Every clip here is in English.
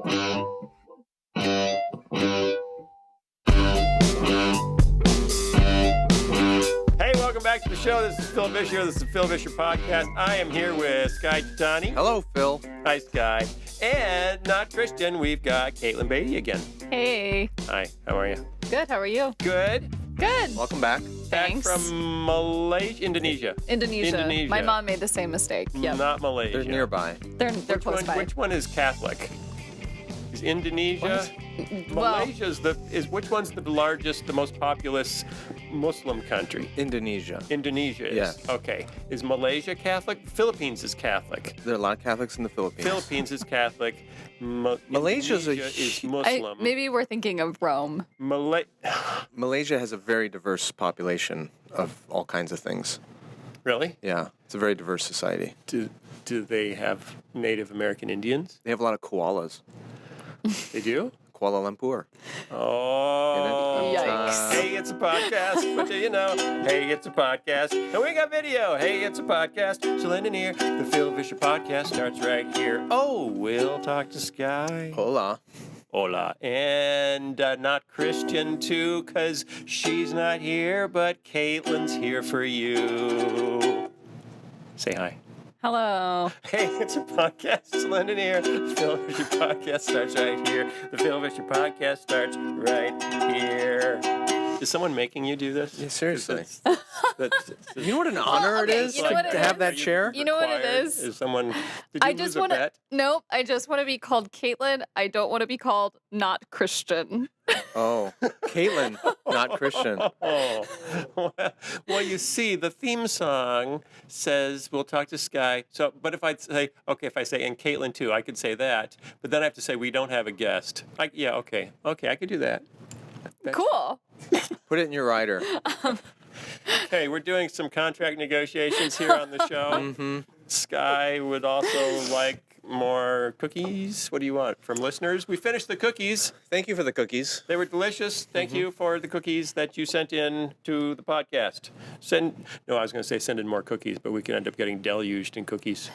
Hey, welcome back to the show. This is Phil Vischer. This is the Phil Vischer Podcast. I am here with Skye and Phil. Hello, Phil. Hi, Skye. And not Christian, we've got Katelyn Beaty again. Hey. Hi, how are you? Good, how are you? Good. Good. Welcome back. Thanks. Back from Malaysia, Indonesia. Indonesia. My mom made the same mistake. Yep. Not Malaysia. They're nearby. They're close by. Which one is Catholic? Is Indonesia? Malaysia's which one's the largest, the most populous Muslim country? Indonesia. Indonesia is. Yes. Okay. Is Malaysia Catholic? Philippines is Catholic. There are a lot of Catholics in the Philippines. Philippines is Catholic. Malaysia's Indonesia is Muslim. Maybe we're thinking of Rome. Malaysia has a very diverse population of all kinds of things. Really? Yeah, it's a very diverse society. Do they have Native American Indians? They have a lot of koalas. They do? Kuala Lumpur. Oh. Yikes. Hey, it's a podcast. What do you know? Hey, it's a podcast. And we got video. Hey, it's a podcast. So lend an ear. The Phil Vischer Podcast starts right here. Oh, we'll talk to Skye. Hola. Hola. And not Christian, too, because she's not here, but Katelyn's here for you. Say hi. Hello. Hey, it's a podcast. Lend an ear. The Phil Vischer Podcast starts right here. The Phil Vischer Podcast starts right here. Is someone making you do this? Yeah, seriously. That's You know what an honor it is to have that chair? You know what it is? Is someone? Did you lose a bet? Nope. I just want to be called Katelyn. I don't want to be called not Christian. Oh, Katelyn, not Christian. Oh, well, you see, the theme song says we'll talk to Skye. So, but if I say and Katelyn too, I could say that. But then I have to say we don't have a guest. Okay, I could do that. Cool. Put it in your rider. Okay, we're doing some contract negotiations here on the show. Mm-hmm. Skye would also like more cookies. What do you want from listeners? We finished the cookies. Thank you for the cookies. They were delicious. Thank you for the cookies that you sent in to the podcast. I was going to say send in more cookies, but we could end up getting deluged in cookies.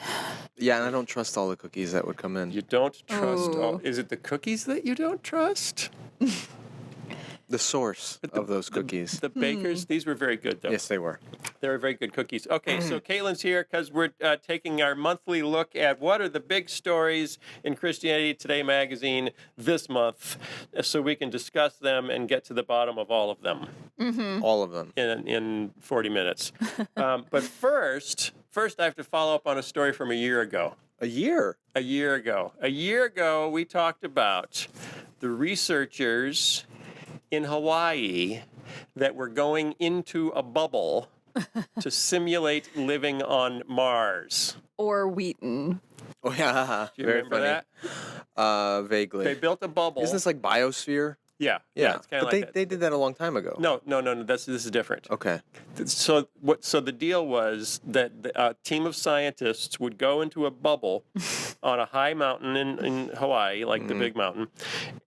Yeah, and I don't trust all the cookies that would come in. You don't trust is it the cookies that you don't trust? The source of those cookies. The bakers, these were very good, though. Yes, they were. They were very good cookies. Okay, so Katelyn's here because we're taking our monthly look at what are the big stories in Christianity Today magazine this month so we can discuss them and get to the bottom of all of them. Mm-hmm. All of them. In 40 minutes. But first I have to follow up on a story from a year ago. A year? A year ago, we talked about the researchers in Hawaii that were going into a bubble to simulate living on Mars. Or Wheaton. Oh, yeah. Do you Very remember funny. that? Vaguely. They built a bubble. Isn't this like Biosphere? Yeah. Yeah. It's kind of but like that. they did that a long time ago. No. This is different. Okay. So the deal was that a team of scientists would go into a bubble on a high mountain in Hawaii, like the big mountain,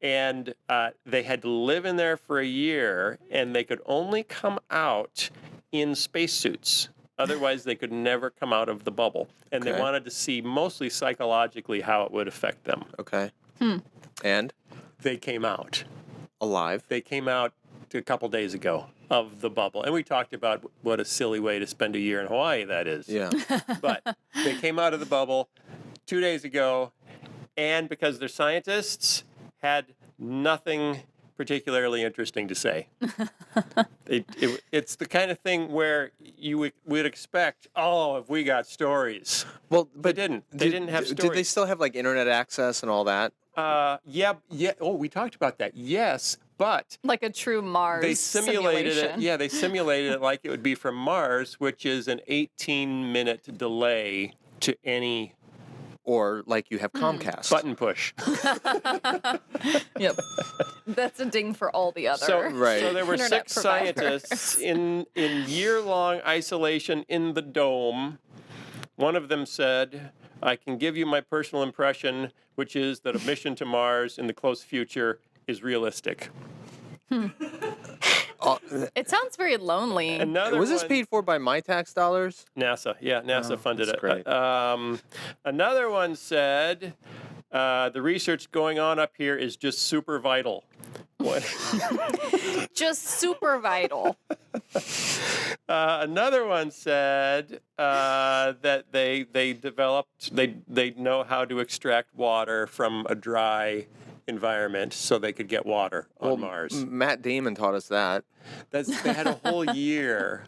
and they had to live in there for a year, and they could only come out in spacesuits. Otherwise, they could never come out of the bubble. And they wanted to see mostly psychologically how it would affect them. Okay. And? They came out. Alive. They came out a couple days ago of the bubble. And we talked about what a silly way to spend a year in Hawaii that is. Yeah. But they came out of the bubble 2 days ago, and because they're scientists, had nothing particularly interesting to say. It's the kind of thing where you would expect, if we got stories. Well, but they didn't. They didn't have stories. Did they still have like internet access and all that? Yeah. Oh, we talked about that. Yes, but like a true Mars they simulated simulation. it. Yeah, they simulated it like it would be from Mars, which is an 18-minute delay to any. Or like you have Comcast. Button push. Yep. That's a ding for all the other. So there were internet 6 providers. scientists in year-long isolation in the dome. One of them said, I can give you my personal impression, which is that a mission to Mars in the close future is realistic. It sounds very lonely. Was this paid for by my tax dollars? NASA. Yeah, NASA funded that's it. great. Another one said, The research going on up here is just super vital. What? Just super vital. Another one said that they developed, they know how to extract water from a dry environment so they could get water on Mars. Matt Damon taught us that. They had a whole year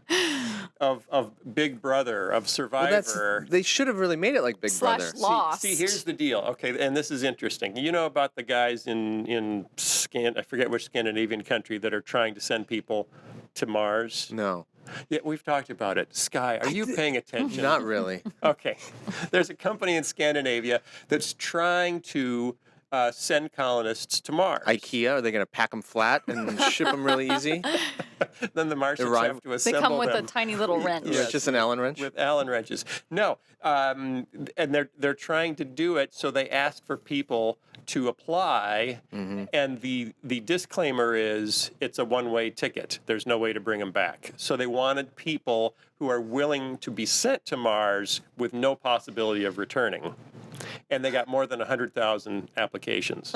of Big Brother, of Survivor. They should have really made it like Big Brother. / Lost. See, here's the deal. Okay, and this is interesting. You know about the guys in I forget which Scandinavian country that are trying to send people to Mars? No, Yeah, we've talked about it. Skye, are you paying attention? not really. Okay. There's a company in Scandinavia that's trying to send colonists to Mars. IKEA, are they going to pack them flat and ship them really easy? Then the Martians have to They assemble come with them. a tiny little wrench. Yeah, it's just an Allen wrench. With Allen wrenches. No, and they're trying to do it, so they ask for people to apply, and the disclaimer is it's a one-way ticket. There's no way to bring them back. So they wanted people who are willing to be sent to Mars with no possibility of returning. And they got more than 100,000 applications.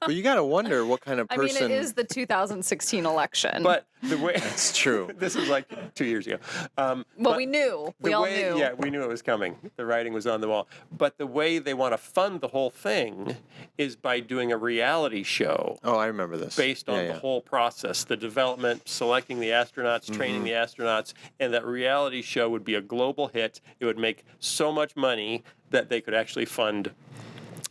But you got to wonder what kind of I person. mean, it is the 2016 election. But the way It's true. this is like 2 years ago. Well, we knew. We all knew. Yeah, we knew it was coming. The writing was on the wall. But the way they want to fund the whole thing is by doing a reality show Oh, I remember this. based on Yeah. the whole process, the development, selecting the astronauts, training the astronauts, and that reality show would be a global hit. It would make so much money that they could actually fund.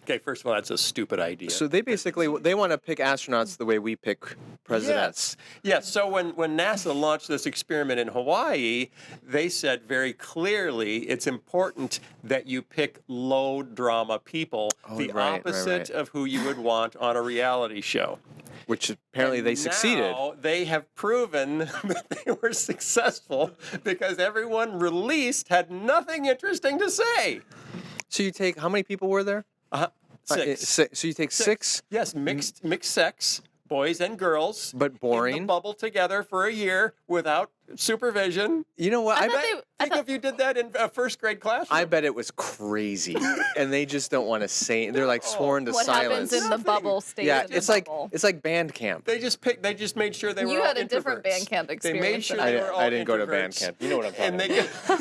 Okay, first of all, that's a stupid idea. So they want to pick astronauts the way we pick presidents. Yes. So when NASA launched this experiment in Hawaii, they said very clearly it's important that you pick low drama people, the right. opposite of who you would want on a reality show. Which apparently they succeeded. Now they have proven that they were successful because everyone released had nothing interesting to say. So you take, how many people were there? Six. So you take six, Yes, mixed sex, boys and girls. but In boring. the bubble together for a year without supervision. You know what? I I thought bet. Think if you did that in a first grade classroom. I bet it was crazy, and they just don't want to say. They're like sworn to What silence. happens in the bubble stays Yeah, in the it's like bubble. band camp. They just made sure they were You all had a different introverts. band camp They experience made sure than they I were all I didn't go to band introverts. camp. You know what I'm talking And about.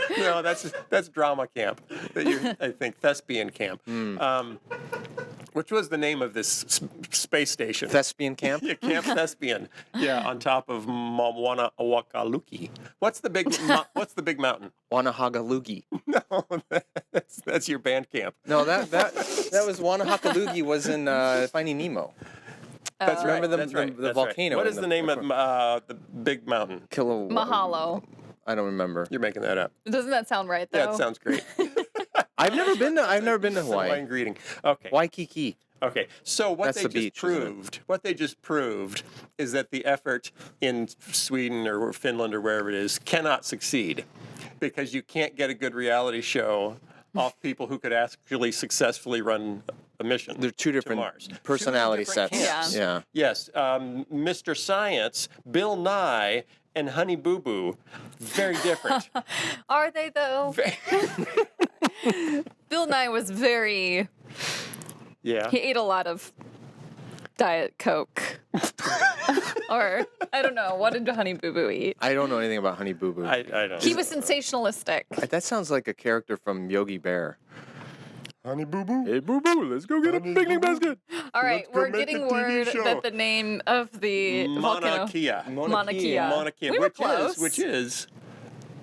they No, that's drama camp. I think thespian camp. Which was the name of this space station. Thespian camp. Yeah, Camp Thespian. Yeah, on top of Mauna Awakaluki. What's the big mountain? Wanahagalugi. No, that's your band camp. No, that was Wanahakalugi was in Finding Nemo. That's right. Remember the- that's right. the that's volcano Right. What in is the- the name of the big mountain? Mahalo. I don't remember. You're making that up. Doesn't that sound right, though? Yeah, it sounds great. I've never been to Hawaii. Hawaiian greeting. Okay. Waikiki. Okay. So what That's they the just beach, isn't it? proved, what they just proved, is that the effort in Sweden or Finland or wherever it is cannot succeed, because you can't get a good reality show off people who could actually successfully run a mission. They're two different to Mars. personality Two different sets. camps. Yeah. Yes, Mr. Science, Bill Nye, and Honey Boo Boo, very different. Are they, though? Bill Nye was very... Yeah. He ate a lot of Diet Coke. Or, I don't know, what did Honey Boo Boo eat? I don't know anything about Honey Boo Boo. I don't He know. was sensationalistic. That sounds like a character from Yogi Bear. Honey Boo Boo. Hey Boo Boo, let's go get a picnic basket. All right, go we're make a getting TV word show. that the name of the volcano... Mauna Kea. Mauna Kea. Mauna Kea, We were which close. is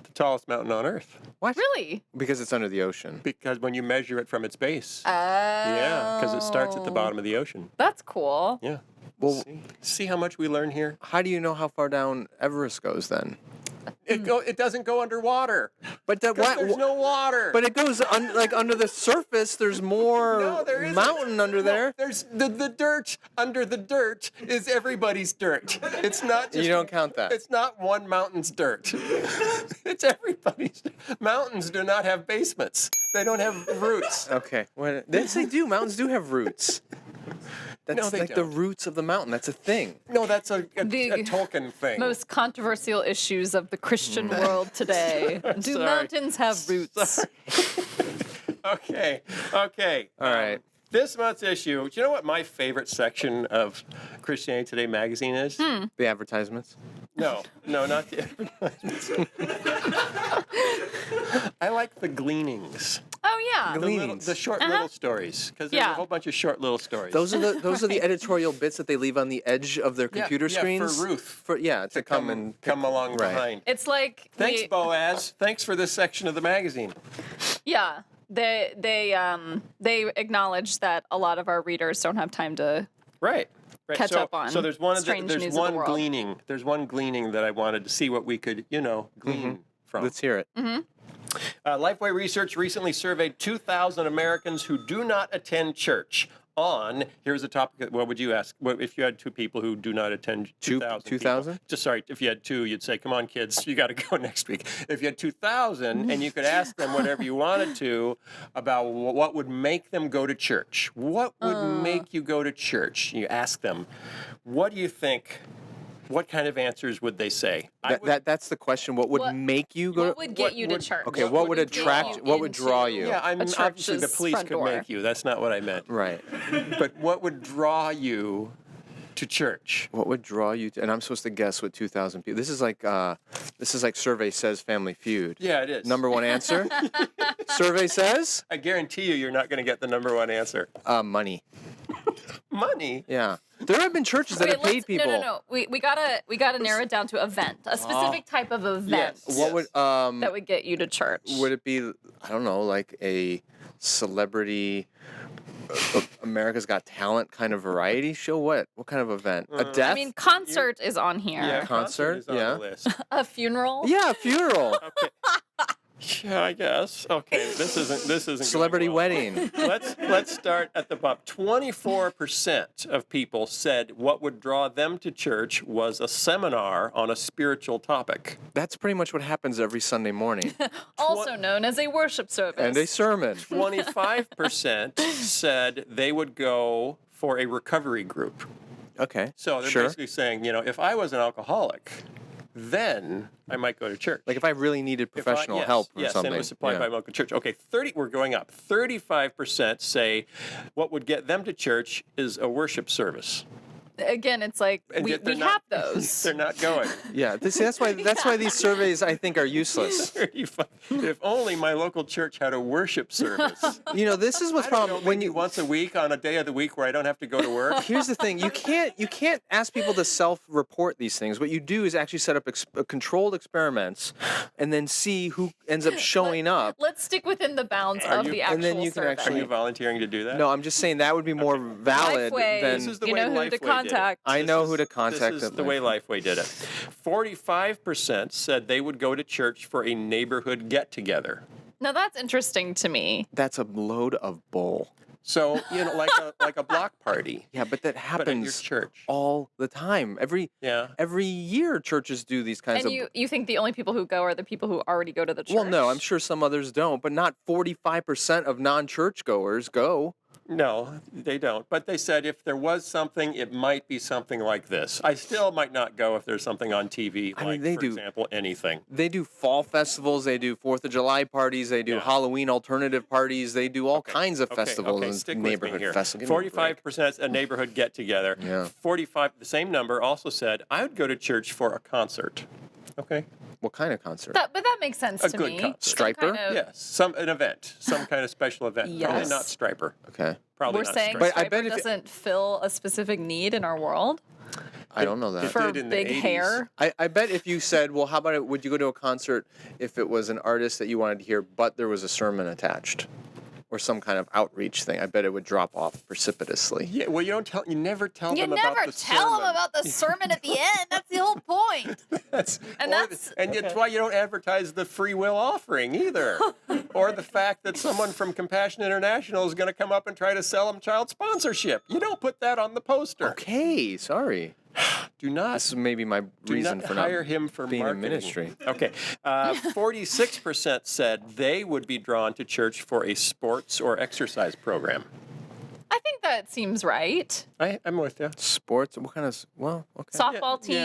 the tallest mountain on Earth. What? Really? Because it's under the ocean. Because when you measure it from its base. Oh. Yeah, because it starts at the bottom of the ocean. That's cool. Yeah. Well, See how much we learn here? how do you know how far down Everest goes then? It doesn't go underwater. But that Because there's no water. But it goes like under the surface. There's more No, there isn't. mountain under No, there. There's the dirt under the dirt is everybody's dirt. It's not just, You don't count that. It's not one mountain's dirt. It's everybody's. Mountains do not have basements. They don't have roots. Okay. Yes, they do. Mountains do have roots. That's No, they like the don't. roots of the mountain. That's a thing. No, that's a The Tolkien thing. Most controversial issues of the Christian world today. Do Sorry. mountains have roots? Okay. All right. This month's issue. Do you know what my favorite section of Christianity Today magazine is? The advertisements. No, not the advertisements. I like the gleanings. Oh yeah. The short little stories, because there's a whole bunch of short little stories. Those are the editorial bits that they leave on the edge of their computer screens. for Ruth. To come along behind. It's like Thanks, Boaz. Thanks for this section of the magazine. Yeah. They acknowledge that a lot of our readers don't have time to Right. catch up on. So there's strange news of the world. gleaning. There's one gleaning that I wanted to see what we could, glean from. Let's hear it. Lifeway Research recently surveyed 2,000 Americans who do not attend church. Here's a topic. What would you ask? If you had two people who do not attend 2,000? 2,000? Just sorry. If you had two, you'd say, "Come on, kids, you got to go next week." If you had 2,000, and you could ask them whatever you wanted to about what would make them go to church. What would make you go to church? You ask them, "What do you think?" What kind of answers would they say? That's the question. What would make you go? What would get you to church? Okay, what would attract? What would draw you? Yeah, obviously the police could make you. That's not what I meant. Right. But what would draw you to church? What would draw you to? And I'm supposed to guess what 2,000 people. This is like Survey Says Family Feud. Yeah, it is. Number one answer. Survey says. I guarantee you're not going to get the number one answer. Money. Money. Yeah. There have been churches that have paid people. No. We gotta narrow it down to event, a specific type of event. Yes. What would that would get you to church? Would it be? I don't know, like a celebrity, America's Got Talent kind of variety show? What kind of event? A death? I mean, concert is on here. Yeah, Concert, is on the list. A funeral. Yeah, a funeral. Okay. Yeah, I guess. Okay, this isn't Celebrity going well. wedding. Let's start at the bottom. 24% of people said what would draw them to church was a seminar on a spiritual topic. That's pretty much what happens every Sunday morning. Also known as a worship service. And a sermon. 25% said they would go for a recovery group. Okay. So they're basically saying, if I was an alcoholic, then I might go to church. Like if I really needed professional help or yes, something. and it was supplied by local church. Okay, we're going up. 35% say what would get them to church is a worship service. Again, it's like And we yet they're have not- those. They're not going. Yeah, that's why these surveys I think are useless. 35. If only my local church had a worship service. This is what's problem when you once a week on a day of the week where I don't have to go to work. Here's the thing: you can't ask people to self-report these things. What you do is actually set up controlled experiments, and then see who ends up showing up. Let's stick within the bounds of the actual and then you can survey. Are actually- you volunteering to do that? No, I'm just saying that would be more valid Lifeway, than. This is the you way know who to Lifeway did it. contact. I know who to contact. This is the way Lifeway did it. 45% said they would go to church for a neighborhood get-together. Now that's interesting to me. That's a load of bull. So, like a block party. Yeah, but that But at happens your church. all the time. Every year, churches do these kinds And of. you think the only people who go are the people who already go to the church? Well, no, I'm sure some others don't, but not 45% of non-church goers go. No, they don't. But they said if there was something, it might be something like this. I still might not go if there's something on TV, for example, anything. They do fall festivals, they do 4th of July parties, they do Halloween alternative parties, they do all kinds of festivals and stick neighborhood with me here. festivals. 45% a neighborhood get-together. Yeah. 45, the same number, also said, I would go to church for a concert. Okay. What kind of concert? But that makes sense A to good me. concert. Some Striper? kind of- Yes, an event, some kind of special event. Probably Yes. not Striper. Okay. Probably We're not saying Striper. But I Striper bet if- doesn't fill a specific need in our world I don't know that. It for did in the big 80s. hair. I bet if you said, well, how about it, would you go to a concert if it was an artist that you wanted to hear, but there was a sermon attached? Or some kind of outreach thing. I bet it would drop off precipitously. Yeah, well, you never tell You them about never the tell sermon. them about the sermon at the end. That's the whole point. And That's why you don't advertise the free will offering either, or the fact that someone from Compassion International is going to come up and try to sell them child sponsorship. You don't put that on the poster. Okay, sorry. Do not. This is maybe my reason for not hire him for being marketing. in ministry. Okay, 46% said they would be drawn to church for a sports or exercise program. I think that seems right. I'm with you. Sports. What kind of? Well, okay. Softball team.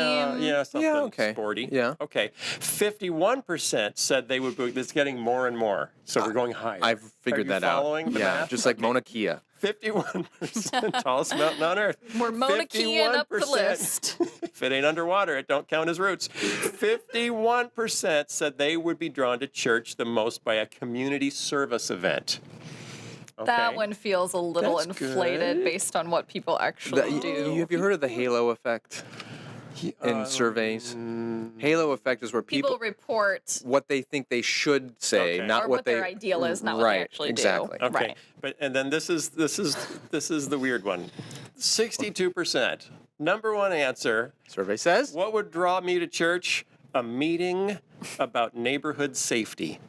Yeah, something okay. sporty. Yeah. Okay. 51% said they would. It's getting more and more. So we're going higher. I've figured Are you that out. following the Yeah, math? just like Mauna Kea. 51% tallest mountain on earth. We're Mauna Keaing up the 51%. list. If it ain't underwater, it don't count as roots. 51% said they would be drawn to church the most by a community service event. That Okay. one feels a little That's inflated good. based on what people actually do. Have you heard of the halo effect in surveys? Halo effect is where People people report what they think they should say, Okay. not or what what they their ideal is, not what right, they actually exactly. do. Okay, Right. but and then this is the weird one. 62%. Number one answer. Survey says. What would draw me to church? A meeting about neighborhood safety.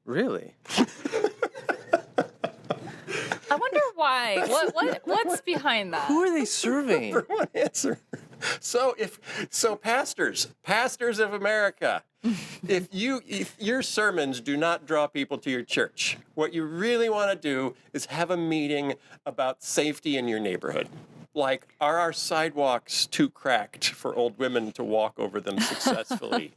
Really? I wonder why. What's behind that? Who are they surveying? One answer. So pastors of America, if your sermons do not draw people to your church, what you really want to do is have a meeting about safety in your neighborhood. Like, are our sidewalks too cracked for old women to walk over them successfully?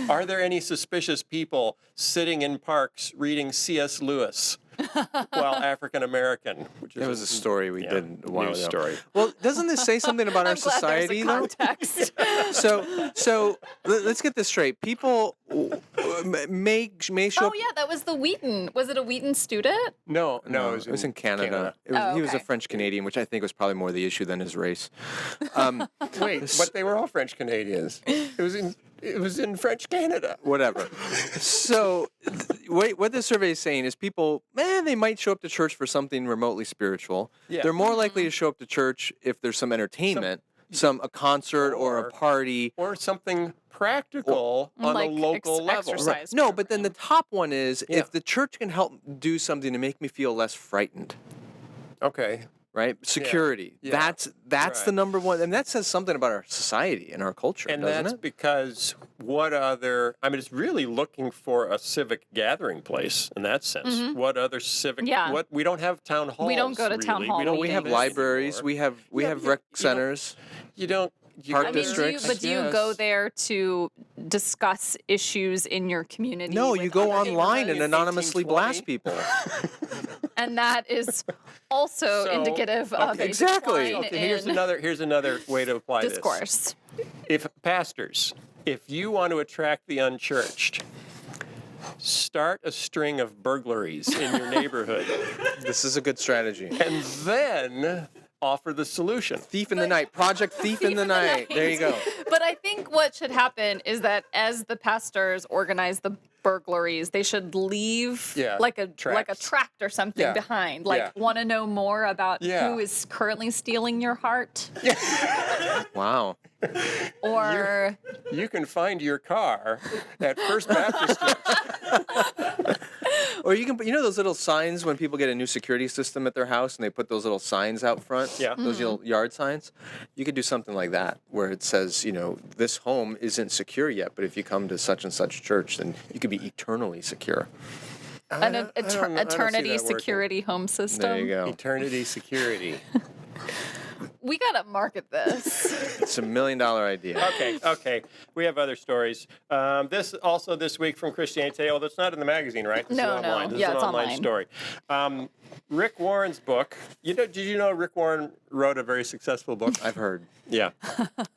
Are there any suspicious people sitting in parks reading C.S. Lewis while African American? Which is It was a story we did a while news ago. story. Well, doesn't this say something about our I'm glad society, there's a though? context. So let's get this straight. People may show Oh up. yeah, that was the Wheaton. Was it a Wheaton student? No, It was in Canada. Oh, He was a okay. French Canadian, which I think was probably more the issue than his race. Wait, but they were all French Canadians. It was in French Canada. Whatever. So, what this survey is saying is people, they might show up to church for something remotely spiritual. Yeah. They're more likely to show up to church if there's some entertainment, a concert or a party. Or something practical on Like a local level. exercise. No, but then the top one is Yeah. if the church can help do something to make me feel less frightened. Okay. Right? Security. Yeah. That's the Right. number one, and that says something about our society and our culture, And doesn't that's it? because it's really looking for a civic gathering place in that sense. What other civic, Yeah. we don't have town halls. We don't go to town really. hall We don't We have meetings libraries. anymore. We have rec centers. You don't. Park I mean, districts. do you go Yes. there to discuss issues in your community? No, with you go other online neighborhoods? and anonymously 1820. blast people. And that is also So- indicative of a exactly. decline Okay, in here's another way to apply discourse. this. If you want to attract the unchurched, start a string of burglaries in your neighborhood, This is a good strategy. and then offer the solution. Thief in the Night. Project Thief in the Night. There you go. But I think what should happen is that as the pastors organize the burglaries, they should leave like a tract or something Yeah. behind. Like, Yeah. want to know more about Yeah. who is currently stealing your heart? Wow. Or You can find your car at First Baptist Church. Or you can put, those little signs when people get a new security system at their house and they put those little signs out front? Yeah. Those little yard signs? You could do something like that where it says, this home isn't secure yet, but if you come to such and such church, then you could be eternally secure. an I don't see eternity that working. security home system. There you go. Eternity security. We gotta market this. It's $1 million idea. Okay. We have other stories. This week from Christianity Today. Oh, that's not in the magazine, right? This No, is no. online. This Yeah, is it's an online online. story. Rick Warren's book. Did you know Rick Warren wrote a very successful book? I've heard. Yeah.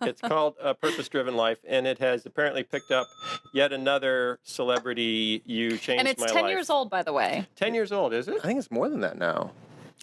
It's called Purpose-Driven Life, and it has apparently picked up yet another celebrity. You changed And it's my 10 life. years old, by the way. 10 years old, is it? I think it's more than that now.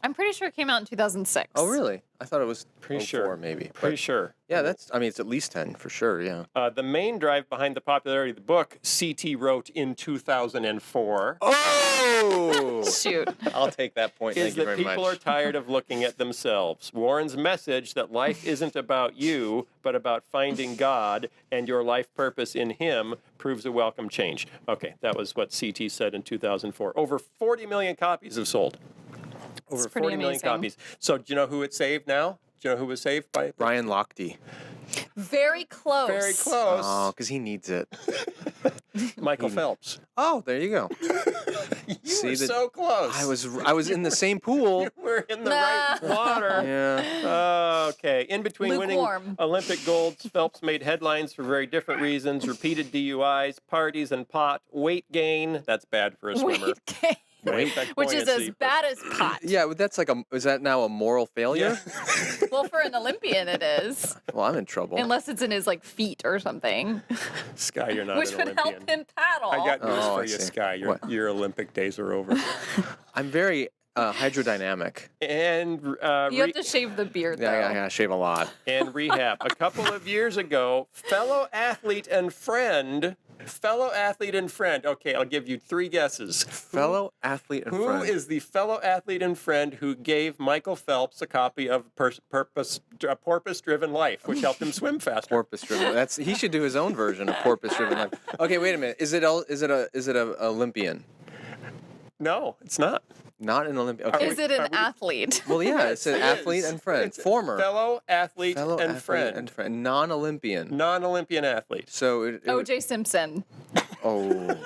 I'm pretty sure it came out in 2006. Oh, really? I thought it was Pretty 04 sure. maybe. Pretty But, sure. yeah, it's at least 10 for sure, yeah. The main drive behind the popularity of the book, CT wrote in 2004. Oh! Shoot. I'll take that point. Is Thank you that very people much. are tired of looking at themselves. Warren's message that life isn't about you, but about finding God and your life purpose in Him proves a welcome change. Okay, that was what CT said in 2004. Over 40 million copies have sold. Over pretty 40 million amazing. copies. So do you know who it saved now? Do you know who was saved by it? Brian Lochte. Very close. Very close. Oh, because he needs it. Michael Phelps. Oh, there you go. You were so close. I was in the same pool. You were in the right water. Yeah. Okay. In between Lukewarm. winning Olympic golds, Phelps made headlines for very different reasons: repeated DUIs, parties and pot, weight gain. That's bad for a swimmer. Weight gain. Which is as bad as pot. Yeah, but that's is that now a moral failure? Yeah. Well, for an Olympian, it is. Well, I'm in trouble. Unless it's in his feet or something. Skye, you're not Which an would Olympian. help him paddle. I got news Oh, for I you, see. Skye. What? Your Olympic days are over. I'm very hydrodynamic. And You have to shave the beard, though. Yeah, I gotta shave a lot. and rehab. A couple of years ago, fellow athlete and friend. Okay, I'll give you 3 guesses. Fellow athlete and Who friend. is the fellow athlete and friend who gave Michael Phelps a copy of Porpoise-Driven Life, which helped him swim faster? Porpoise-driven? He should do his own version of porpoise-driven life. Okay, wait a minute. Is it a Olympian? No, it's not. Not an Olympian. Okay. Is it an athlete? Well, yeah, it's an athlete and friend. It's Former fellow athlete fellow and athlete friend. and friend. Non-Olympian. Non-Olympian athlete. So it O.J. Simpson. Oh.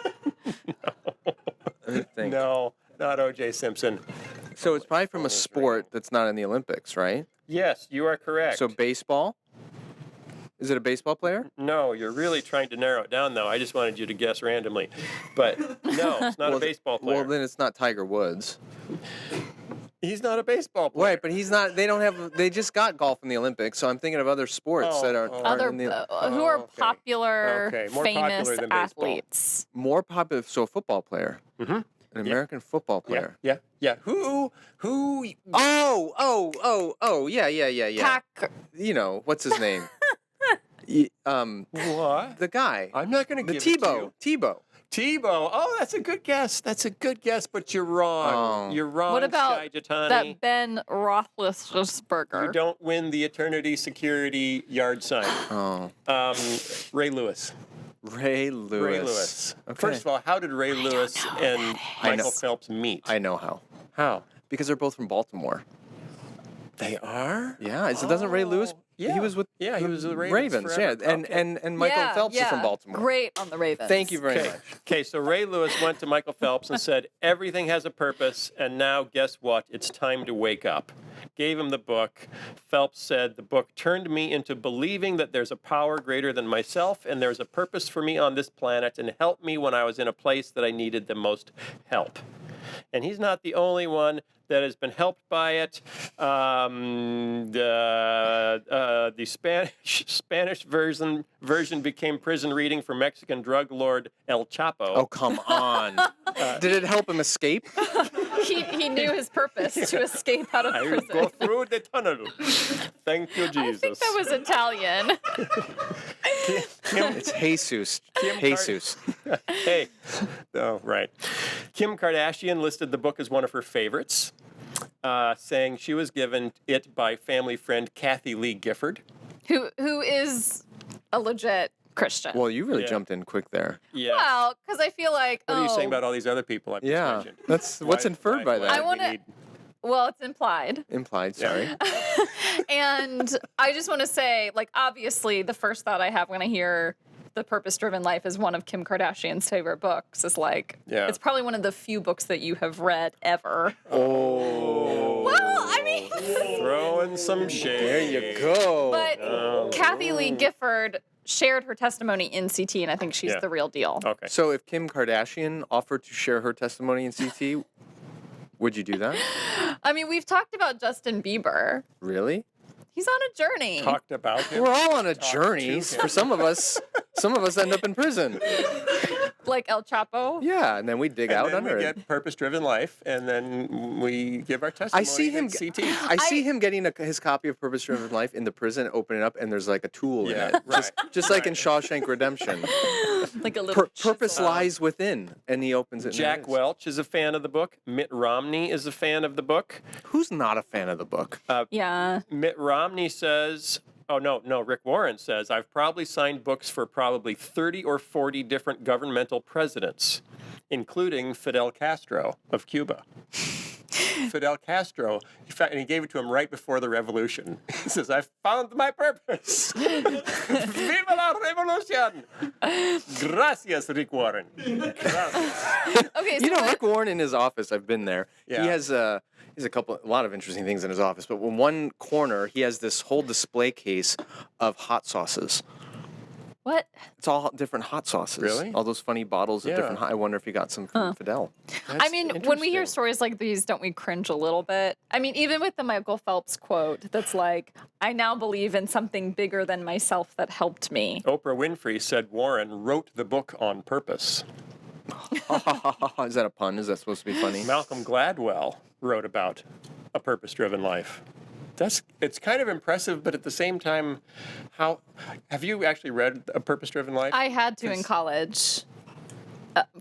Let me think. No, not O.J. Simpson. So it's probably from a sport that's not in the Olympics, right? Yes, you are correct. So baseball? Is it a baseball player? No, you're really trying to narrow it down, though. I just wanted you to guess randomly. But no, it's not a baseball player. Well, then it's not Tiger Woods. He's not a baseball player. Right, but he's not. They just got golf in the Olympics, so I'm thinking of other sports that aren't Other in the who are okay. popular, Okay, more famous popular than baseball. athletes. more popular. So a football player, Mm-hmm. an American football player. Yeah. Who? Oh, yeah. Pack. You know what's his name? What? The guy. I'm not going to The give it to Tebow. you. Tebow. Tebow. Oh, that's a good guess. But you're wrong. Oh. You're wrong, What about Skye Jatani. that Ben Roethlisberger? You don't win the eternity security yard sign. Oh, Ray Lewis. Ray Lewis. Ray Lewis. Okay. First of all, how did Ray Lewis and Michael Phelps meet? I know how. How? Because they're both from Baltimore. They are? Yeah, doesn't Ray Lewis? Yeah. He was with he was with the Ravens. forever. Yeah, Okay. and Michael Phelps is from Baltimore. Great on the Ravens. Thank you very Okay. much. Okay, so Ray Lewis went to Michael Phelps and said, everything has a purpose, and now guess what? It's time to wake up. Gave him the book. Phelps said, the book turned me into believing that there's a power greater than myself, and there's a purpose for me on this planet, and helped me when I was in a place that I needed the most help. And he's not the only one that has been helped by it. The Spanish version became prison reading for Mexican drug lord El Chapo. Oh, come on. Did it help him escape? He knew his purpose to escape out of I will prison. go through the tunnel. Thank you, Jesus. I think that was Italian. It's Jesus. Jesus. Hey. Oh, right. Kim Kardashian listed the book as one of her favorites, saying she was given it by family friend Kathy Lee Gifford. who is a legit Christian. Well, you really Yeah. jumped in quick there. Yeah. Well, because I feel like, What are you saying about all these other people I've just Yeah. mentioned? That's what's inferred by that. I do we wanna- need- well, it's implied. Implied, sorry. And I just want to say, like, obviously, the first thought I have when I hear The Purpose-Driven Life is one of Kim Kardashian's favorite books. Is like, Yeah. it's probably one of the few books that you have read ever. Oh. Well, I mean, Throwing some shade. There you go. but Kathy Lee Gifford shared her testimony in CT, and I think she's Yeah. the real deal. Okay. So if Kim Kardashian offered to share her testimony in CT, would you do that? I mean, we've talked about Justin Bieber. Really? He's on a journey. Talked about him. We're all on a Talk journey. to him. For some of us end up in prison. Like El Chapo. Yeah, and then we dig And out then under we it. get purpose-driven life, and then we give our testimony. I see him. at CT. I see him getting his copy of Purpose Driven Life in the prison, opening it up, and there's like a tool Yeah, in it, right, just like in Shawshank Redemption. Like a little Purpose chisel. lies within, and he opens it. and there it Jack is. Welch is a fan of the book. Mitt Romney is a fan of the book. Who's not a fan of the book? Yeah. Mitt Romney says, Rick Warren says, I've probably signed books for probably 30 or 40 different governmental presidents, including Fidel Castro of Cuba. Fidel Castro, and he gave it to him right before the revolution. He says, "I found my purpose. Viva la revolución! Gracias, Rick Warren. Gracias." Okay, so You know, Rick Warren in his office, I've been there. Yeah. He has a lot of interesting things in his office, but in one corner, he has this whole display case of hot sauces. what? It's all different hot sauces. Really? All those funny bottles of Yeah. different I wonder if he got some from Fidel. I mean, when we hear interesting. stories like these, don't we cringe a little bit? I mean, even with the Michael Phelps quote that's like, I now believe in something bigger than myself that helped me. Oprah Winfrey said Warren wrote the book on purpose. Is that a pun? Is that supposed to be funny? Malcolm Gladwell wrote about a purpose-driven life. It's kind of impressive, but at the same time, how have you actually read A Purpose-Driven Life? I had to in college.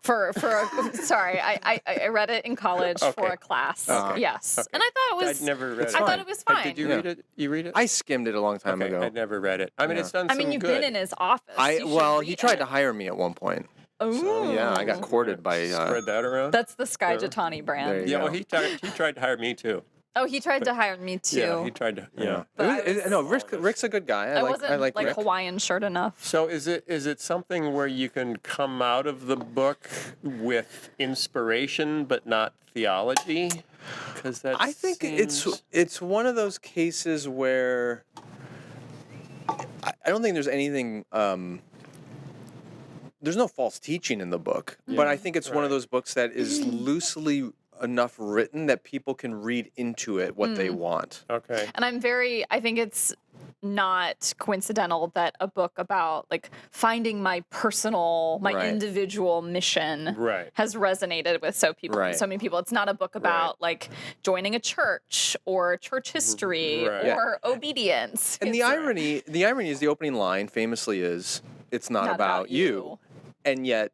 Sorry, I read it in college for Okay. a class. Okay. Yes, Okay. and I thought it was. I'd never read it. I thought fine. it was But fine. did you Yeah. read it? You read it? I skimmed it a long time okay, ago. I'd never read it. I mean, it's done I mean, some you've good. been in his office. You should Well, he read tried it. to hire me at one point. Ooh. Yeah, I got courted by. Spread that around. That's the Skye Jatani brand. There you Yeah, go. well, he tried to hire me too. Oh, he tried to hire me too. Yeah, he tried to. Yeah. But No, Rick's a good guy. I wasn't I like like Rick. Hawaiian shirt enough. So is it something where you can come out of the book with inspiration but not theology? Because that I think seems... it's one of those cases where I don't think there's anything. There's no false teaching in the book, but I think it's one of those books that is loosely enough written that people can read into it what they want. Okay. And I think it's not coincidental that a book about like finding my Right. individual mission Right. has resonated with so Right. many people. It's not a book about like joining a church or church history Right. or obedience. And the It's- irony is the opening line famously is, "It's not about you." And yet,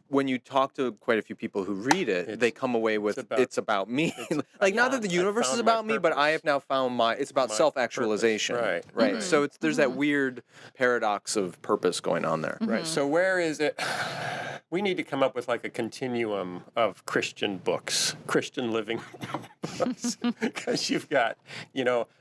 when you talk to quite a few people who read it, they come away with it's about me. Like not that the universe is found my about me, but I have now found it's about my self-actualization. purpose. Right. So there's that weird paradox of purpose going on there. Right. So where is it? We need to come up with like a continuum of Christian books, Christian living books, because you've got,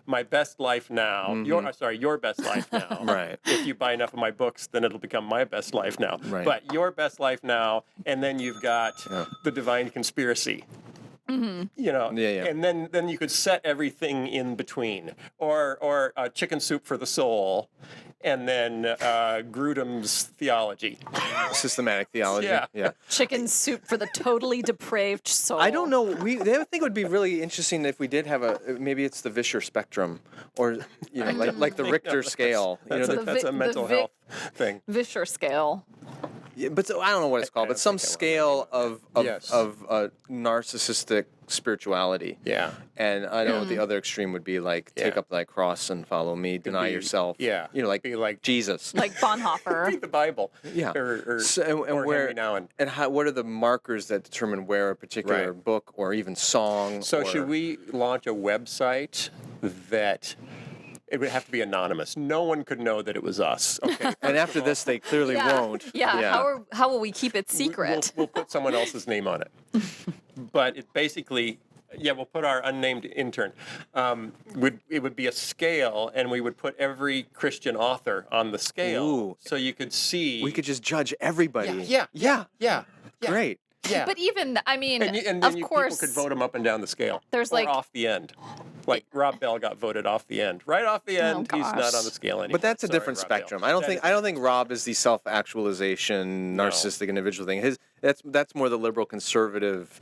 My Best Life Now. Your Best Life Now. Right. If you buy enough of my books, then it'll become My Best Life Now. Right. But Your Best Life Now, and then you've got The Divine Conspiracy. Yeah. And then you could set everything in between, or Chicken Soup for the Soul, and then Grudem's Theology. Systematic theology. Yeah. Chicken soup for the totally depraved soul. I don't know. I think it would be really interesting if we did have maybe it's the Vischer spectrum, or like the Richter scale. That's a mental health thing. Vischer scale. Yeah, but I don't know what it's called, but some scale of Yes. narcissistic spirituality. Yeah. And I don't know what the other extreme would be like. Take Yeah. up thy cross and follow me. Deny be- yourself. yeah. Like Jesus. Like Bonhoeffer. Read the Bible. Yeah. Or where Henry Nouwen. and what are the markers that determine where a particular Right. book or even song? So or, should we launch a website that it would have to be anonymous? No one could know that it was us. Okay. And after this, they clearly won't. Yeah. How will we keep it secret? We'll put someone else's name on it. But it basically, we'll put our unnamed intern. It would be a scale, and we would put every Christian author on the scale, Ooh. so you could see. We could just judge everybody. Yeah. Great. Yeah. But even, I mean, And then of people course, could vote them up and down the scale. There's or like- off the end. Like Rob Bell got voted off the end. Right off the end, he's gosh. not on the scale anymore. But that's a Sorry, different Rob Bell. spectrum. I don't think Rob is the self-actualization, narcissistic individual thing. That's more the liberal conservative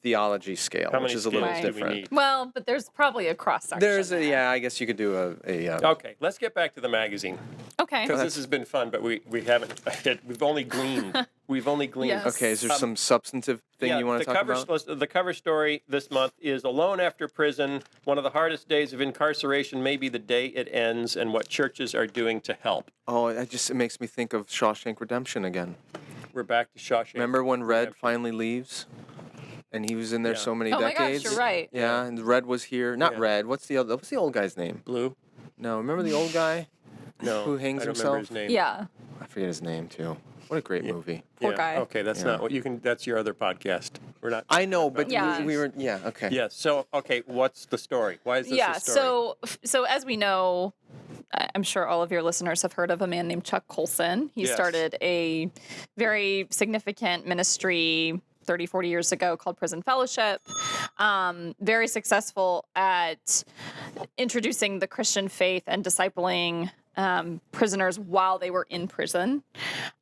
theology scale, How which many is a little scales do we different. need? well, but there's probably a cross section. I guess you could do a Okay, let's get back to the magazine Okay. because this has been fun, but we haven't. We've only gleaned. We've only gleaned. Yes. Okay, is there some substantive thing you want to talk about? The cover story this month is Alone After Prison. One of the hardest days of incarceration may be the day it ends, and what churches are doing to help. Oh, it makes me think of Shawshank Redemption again. We're back to Shawshank. Remember when Red Redemption. finally leaves? And he was in there so many Oh my gosh, decades. you're right. Yeah, and Red was here. Not Yeah. Red. What's the old guy's name? Blue? No, remember the old guy? No. Who hangs I don't himself? Remember his name. Yeah. I forget his name too. What a great movie. Poor guy. Okay, that's not what you can. That's your other podcast. We're not. I know, but Yeah. we were. Yeah. Okay. Yeah. So, okay, what's the story? Why is this Yeah. a story? So as we know, I'm sure all of your listeners have heard of a man named Chuck Colson. He Yes. started a very significant ministry 30, 40 years ago called Prison Fellowship. Very successful at introducing the Christian faith and discipling prisoners while they were in prison.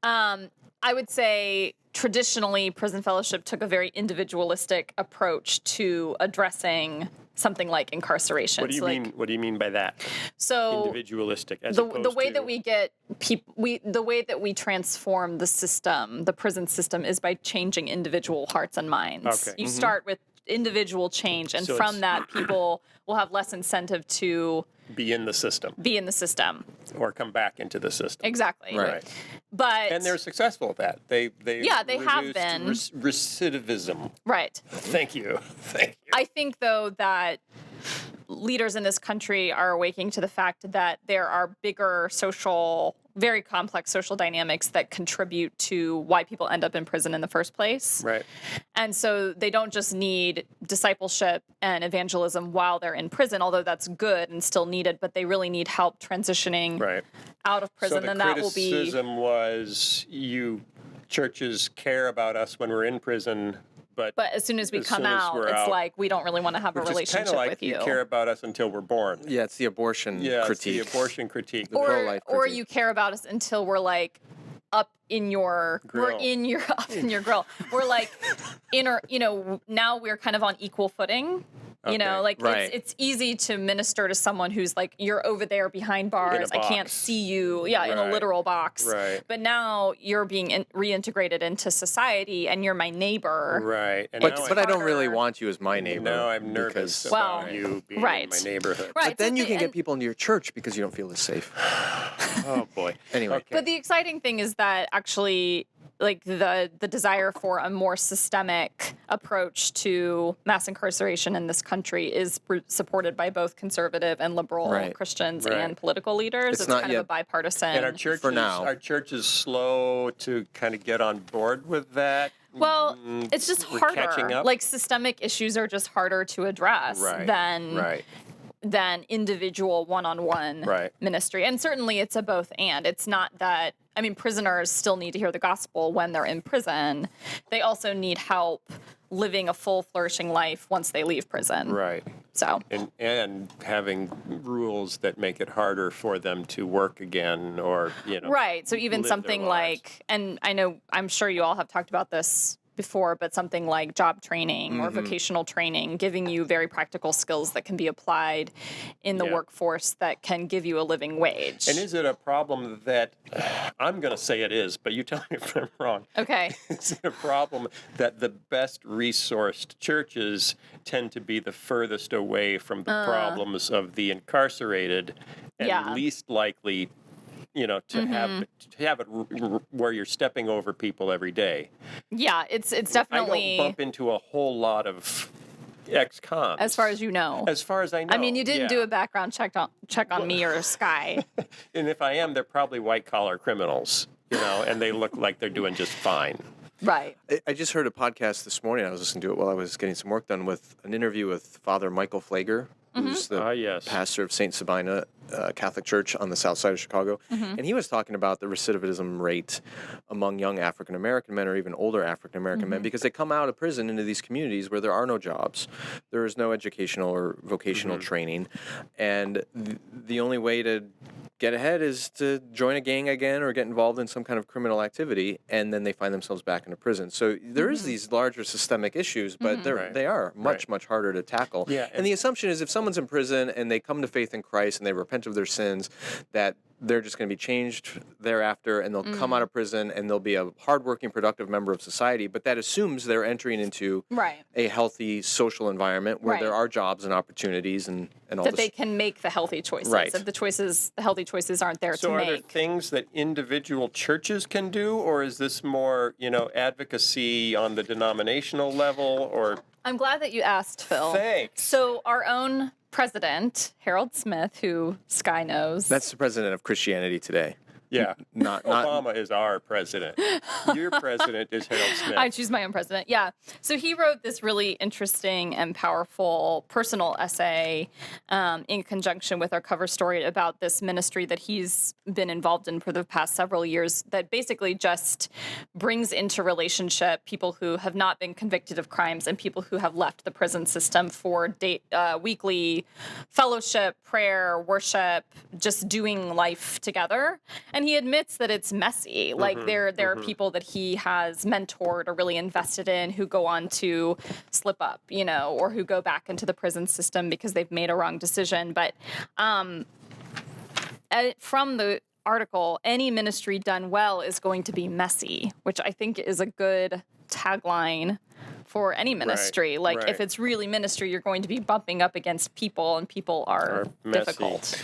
I would say traditionally, Prison Fellowship took a very individualistic approach to addressing something like incarceration. What do you mean? What do you mean by that? So Individualistic, as the opposed way to... that we get the way that we transform the system, the prison system, is by changing individual hearts and minds. Okay. You start with individual change, and So from it's- that, people will have less incentive to be in the system be in the system. or come back into the system. Exactly. Right. But And they're successful at that. They Yeah, they have reduced been. Recidivism. right. Thank you. Thank you. I think, though, that leaders in this country are awakening to the fact that there are bigger very complex social dynamics that contribute to why people end up in prison in the first place. Right. And so they don't just need discipleship and evangelism while they're in prison, although that's good and still needed, but they really need help transitioning Right. out of prison. So the And that will be criticism was churches care about us when we're in prison, but But as soon as we as come soon as out, we're it's out, like we don't really want to have a which is relationship kind of like with you. care about us until we're born. Yeah, it's the abortion Yeah, critique. it's the abortion critique. The pro-life or critique. you care about us until we're like up in your Grill. we're in your up in your grill. We're like now we're kind of on equal footing. You know, Okay. like Right. it's easy to minister to someone who's like, you're over there behind bars. I can't box. see you. Yeah, in a Right. literal box. Right. But now you're being reintegrated into society and you're my neighbor. Right. And But now I don't really harder. want you as my neighbor. now I'm nervous because- about Well, you being right. in my neighborhood. Right. But then so you can and- get people into your church because you don't feel as safe. Oh boy. Anyway. Okay. But the exciting thing is that actually, like the desire for a more systemic approach to mass incarceration in this country is supported by both conservative and liberal Right. Christians Right. and political leaders. It's It's not kind yet- of a bipartisan. And For now. our church is slow to kind of get on board with that. Well, it's just We're harder. catching up. Like systemic issues are just harder to address Right. than individual one-on-one Right. ministry. And certainly it's a both and. It's not that, I mean, prisoners still need to hear the gospel when they're in prison. They also need help living a full, flourishing life once they leave prison. Right. So, And having rules that make it harder for them to work again, or right. So even live their something lives. like, and I'm sure you all have talked about this before, but something like job training or vocational training, giving you very practical skills that can be applied in the Yeah. workforce that can give you a living wage. And is it a problem that I'm going to say it is, but you tell me if I'm wrong? Okay. Is it a problem that the best resourced churches tend to be the furthest away from the problems of the incarcerated and Yeah. least likely, to have it where you're stepping over people every day? Yeah, it's I definitely, don't bump into a whole lot of ex-cons. as far as you know. As far as I know. I mean, you didn't yeah. do a background check on me or Skye. And if I am, they're probably white-collar criminals, and they look like they're doing just fine. Right. I just heard a podcast this morning. I was listening to it while I was getting some work done with an interview with Father Michael Flager, who's the Yes. pastor of St. Sabina Catholic Church on the south side of Chicago. And he was talking about the recidivism rate among young African American men or even older African American men because they come out of prison into these communities where there are no jobs. There is no educational or vocational training. And the only way to get ahead is to join a gang again or get involved in some kind of criminal activity, and then they find themselves back into prison. So there is these larger systemic issues, but Right. they are much, Right. much harder to tackle. Yeah, and the assumption is if someone's in prison and they come to faith in Christ and they repent of their sins, that they're just going to be changed thereafter, and they'll come out of prison and they'll be a hardworking, productive member of society. But that assumes they're entering into Right. a healthy social environment where Right. there are jobs and opportunities and all That this. they can make the healthy choices. Right. If the healthy choices aren't there So to are there make. things that individual churches can do, or is this more, advocacy on the denominational level, or... I'm glad that you asked, Phil. Thanks. So our own president, Harold Smith, who Skye knows. That's the president of Christianity Today. Yeah. Not Obama is our president. Your president is Harold Smith. I choose my own president. Yeah. So he wrote this really interesting and powerful personal essay in conjunction with our cover story about this ministry that he's been involved in for the past several years that basically just brings into relationship people who have not been convicted of crimes and people who have left the prison system for weekly fellowship, prayer, worship, just doing life together. And he admits that it's messy. Like there are people that he has mentored or really invested in who go on to slip up, or who go back into the prison system because they've made a wrong decision. But from the article, any ministry done well is going to be messy, which I think is a good tagline for any ministry. If it's really ministry, you're going to be bumping up against people, and people are difficult.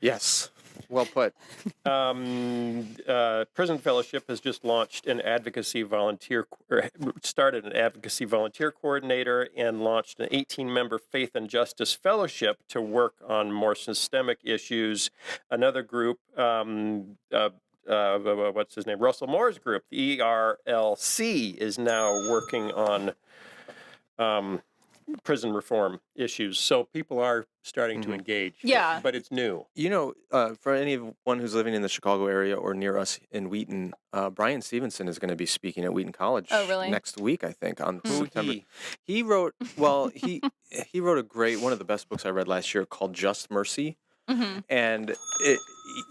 Yes. Well put. Prison Fellowship has just launched started an advocacy volunteer coordinator and launched an 18-member Faith and Justice Fellowship to work on more systemic issues. Another group, what's his name? Russell Moore's group, the ERLC, is now working on prison reform issues. So people are starting to engage. Yeah. But it's new. For anyone who's living in the Chicago area or near us in Wheaton, Brian Stevenson is going to be speaking at Wheaton College next week, I think, on September. He wrote, he wrote one of the best books I read last year called Just Mercy. And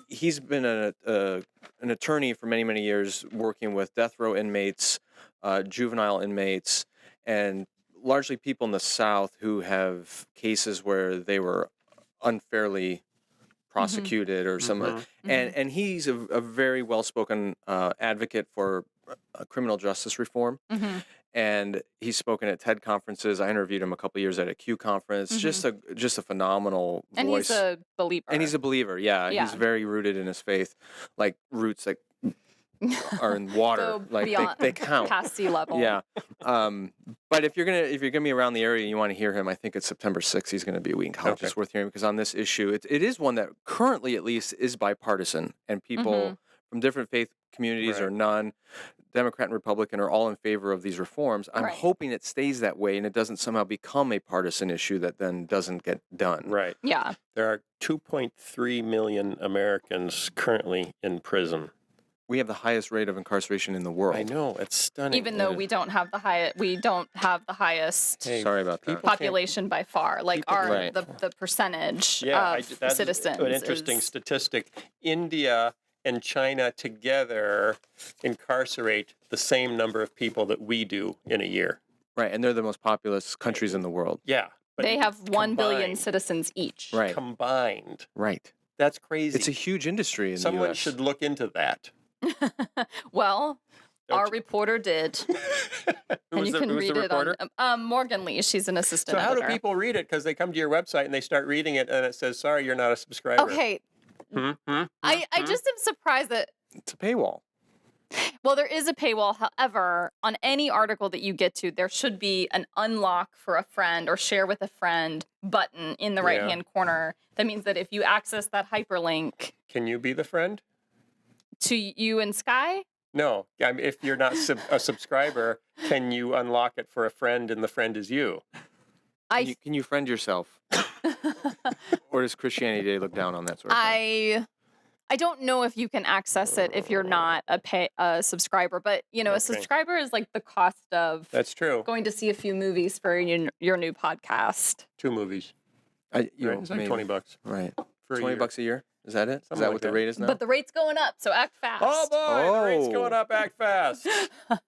he's been an attorney for many, many years working with death row inmates, juvenile inmates, and largely people in the South who have cases where they were unfairly prosecuted or some, and he's a very well-spoken advocate for criminal justice reform. And he's spoken at TED conferences. I interviewed him a couple of years at a Q conference. Just a phenomenal voice. And he's a believer. Yeah. He's very rooted in his faith, like roots that are in water, like they count past sea level. Yeah. But if you're gonna be around the area and you want to hear him, I think it's September 6th. He's going to be at Wheaton College. It's worth hearing because on this issue, it is one that currently, at least, is bipartisan, and people from different faith communities or none, Democrat and Republican, are all in favor of these reforms. I'm hoping it stays that way and it doesn't somehow become a partisan issue that then doesn't get done. Right. Yeah. There are 2.3 million Americans currently in prison. We have the highest rate of incarceration in the world. I know, it's stunning. Even though we don't have the highest sorry about that. population by far. Like the percentage of citizens. An interesting statistic. India and China together incarcerate the same number of people that we do in a year. Right, and they're the most populous countries in the world. Yeah. But they have 1 billion citizens each. Right. Combined. Right. That's crazy. It's a huge industry in the Someone U.S. should look into that. Well, our reporter did. And you can read it on Morgan Lee. She's an assistant editor. So how do people read it? Because they come to your website and they start reading it and it says, sorry, you're not a subscriber. Okay. I just am surprised that... It's a paywall. Well, there is a paywall. However, on any article that you get to, there should be an unlock for a friend or share with a friend button in the right-hand corner. That means that if you access that hyperlink... Can you be the friend? To you and Skye? No. If you're not a subscriber, can you unlock it for a friend and the friend is you? Can you friend yourself? Or does Christianity Today look down on that sort of thing? I don't know if you can access it if you're not a subscriber, but a subscriber is like the cost of that's true going to see a few movies for your new podcast. 2 movies. It's like $20. Right. For $20 a year? Is that it? Something is that like what the rate is now? But the rate's going up, so act fast. Oh boy, the rate's going up. Act fast.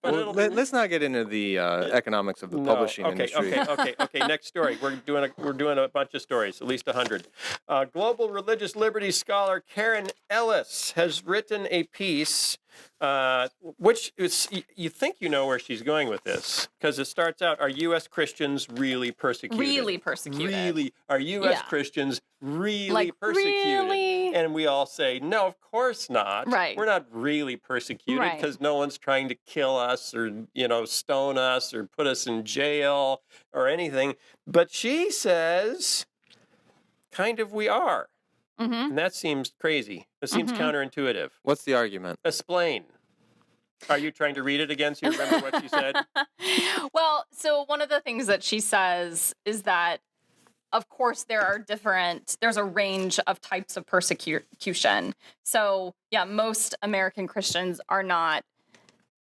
Well, let's not get into the economics of the publishing industry. Okay. Next story. We're doing a bunch of stories, at least 100. Global religious liberty scholar Karen Ellis has written a piece, which is, you think you know where she's going with this, because it starts out: Are U.S. Christians really persecuted? Really persecuted. Really, are U.S. Christians really persecuted? Really? And we all say, no, of course not. Right. We're not really persecuted because no one's trying to kill us or, stone us or put us in jail or anything. But she says, kind of we are. And that seems crazy. It seems counterintuitive. What's the argument? Explain. Are you trying to read it again so you remember what she said? Well, so one of the things that she says is that, of course, there's a range of types of persecution. So, yeah, most American Christians are not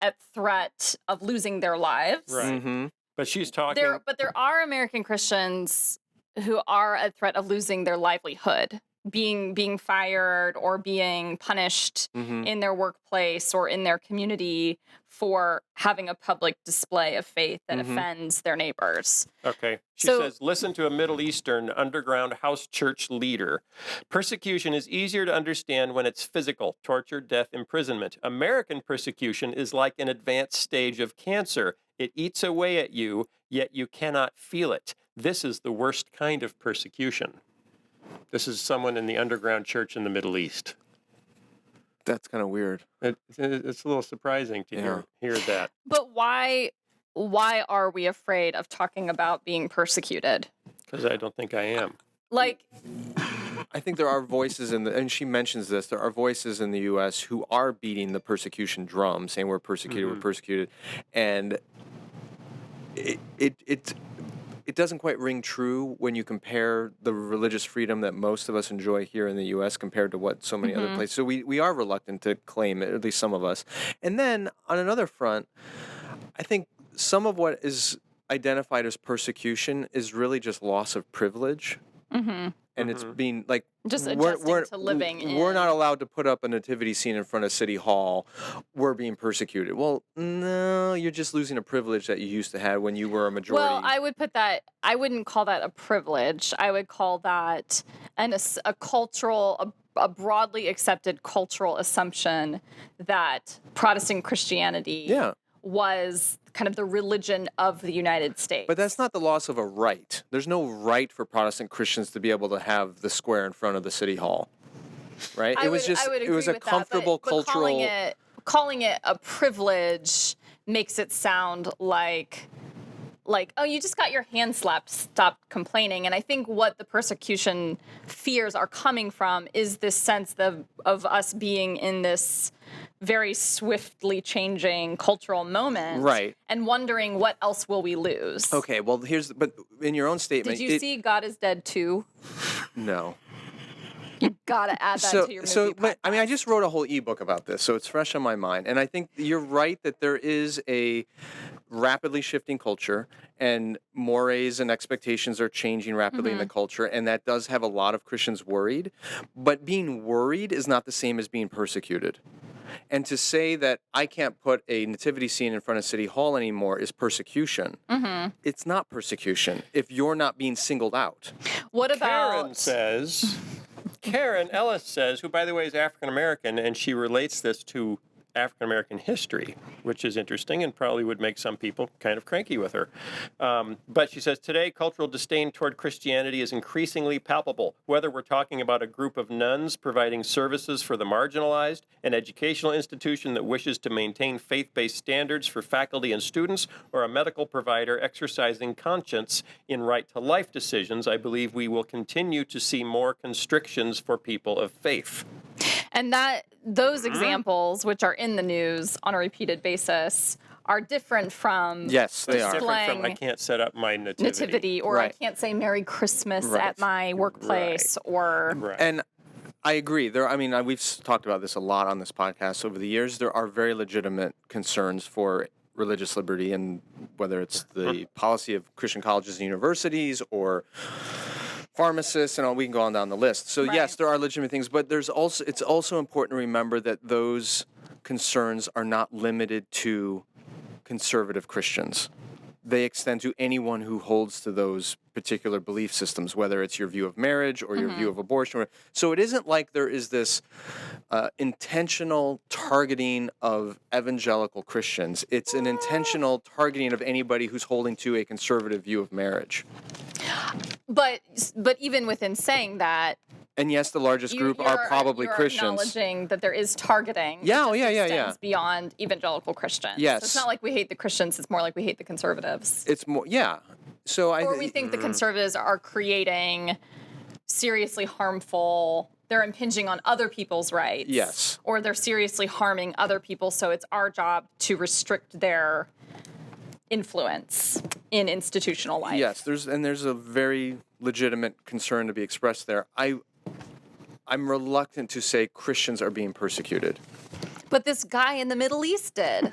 at threat of losing their lives. Right. But she's talking... But there are American Christians who are at threat of losing their livelihood, being fired or being punished in their workplace or in their community for having a public display of faith that offends their neighbors. Okay. She says, listen to a Middle Eastern underground house church leader. Persecution is easier to understand when it's physical, torture, death, imprisonment. American persecution is like an advanced stage of cancer. It eats away at you, yet you cannot feel it. This is the worst kind of persecution. This is someone in the underground church in the Middle East. That's kind of weird. It's a little surprising to hear that. But why are we afraid of talking about being persecuted? Because I don't think I am. Like, I think there are voices and she mentions this, there are voices in the U.S. who are beating the persecution drum, saying we're persecuted, and it doesn't quite ring true when you compare the religious freedom that most of us enjoy here in the U.S. compared to what so many other places. So we are reluctant to claim it, at least some of us. And then on another front, I think some of what is identified as persecution is really just loss of privilege. And it's being like just adjusting to living in. We're not allowed to put up a nativity scene in front of City Hall. We're being persecuted. Well, no, you're just losing a privilege that you used to have when you were a majority. Well, I wouldn't call that a privilege. I would call that a cultural, a broadly accepted cultural assumption that Protestant Christianity was kind of the religion of the United States. But that's not the loss of a right. There's no right for Protestant Christians to be able to have the square in front of the City Hall, right? I would agree was a with comfortable that, but cultural. Calling it a privilege makes it sound like, oh, you just got your hand slapped, stop complaining. And I think what the persecution fears are coming from is this sense of us being in this very swiftly changing cultural moment, right? And wondering what else will we lose. Okay, well, but in your own statement, did you see God is Dead 2? No. You gotta add that to your movie but I mean, I just wrote a whole ebook about this, so it's fresh on my mind. And I think you're right that there is a rapidly shifting culture, and mores and expectations are changing rapidly in the culture, and that does have a lot of Christians worried. But being worried is not the same as being persecuted. And to say that I can't put a nativity scene in front of City Hall anymore is persecution. It's not persecution if you're not being singled out. What about... Karen Ellis says, who, by the way, is African-American, and she relates this to African-American history, which is interesting and probably would make some people kind of cranky with her. But she says, today, cultural disdain toward Christianity is increasingly palpable, whether we're talking about a group of nuns providing services for the marginalized, an educational institution that wishes to maintain faith-based standards for faculty and students, or a medical provider exercising conscience in right-to-life decisions. I believe we will continue to see more constrictions for people of faith. And those examples, which are in the news on a repeated basis, are different from yes, they are. Different from I can't set up my nativity or I can't say Merry Christmas at my workplace or. And I agree. We've talked about this a lot on this podcast over the years. There are very legitimate concerns for religious liberty, and whether it's the policy of Christian colleges and universities or pharmacists and all, we can go on down the list. So yes, there are legitimate things, but it's also important to remember that those concerns are not limited to conservative Christians. They extend to anyone who holds to those particular belief systems, whether it's your view of marriage or your view of abortion. So it isn't like there is this intentional targeting of evangelical Christians. It's an intentional targeting of anybody who's holding to a conservative view of marriage. But even within saying that, and yes, the largest group are probably Christians. You're acknowledging that there is targeting. Yeah, extends beyond evangelical Christians. Yes. So it's not like we hate the Christians. It's more like we hate the conservatives. It's more, yeah. So we think the conservatives are creating seriously harmful they're impinging on other people's rights. Yes. Or they're seriously harming other people, so it's our job to restrict their influence in institutional life. Yes, there's a very legitimate concern to be expressed there. I'm reluctant to say Christians are being persecuted. But this guy in the Middle East did.